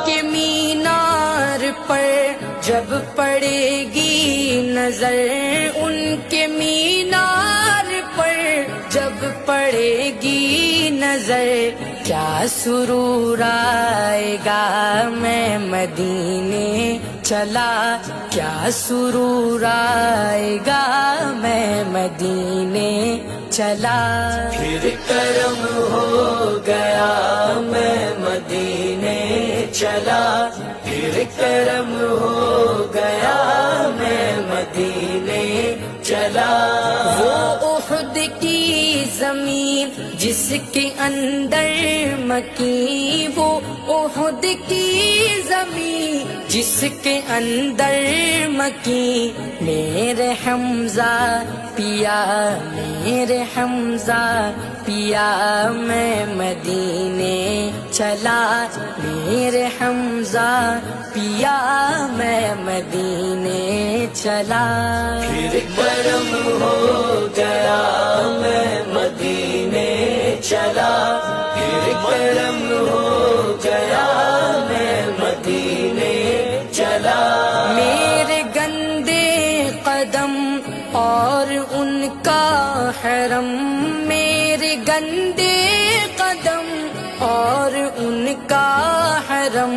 کے مینار پر جب پڑے گی نظر، ان کے مینار پر جب پڑے گی نظر، کیا سرور آئے گا میں مدینے چلا، کیا سرور آئے گا میں مدینے چلا، پھر کرم ہو گیا میں مدینے چلا، پھر کرم ہو گیا میں مدینے چلا۔ وہ احد کی زمین جس کے اندر مکین، وہ احد کی زمین جس کے اندر مکین، میرے حمزہ پیا، میرے حمزہ پیا میں مدینے چلا، میرے حمزہ پیا میں مدینے چلا، پھر کرم ہو گیا میں مدینے چلا، پھر کرم ہو گیا میں مدینے چلا۔ میرے گندے قدم اور ان کا حرم، میرے گندے قدم اور ان کا حرم،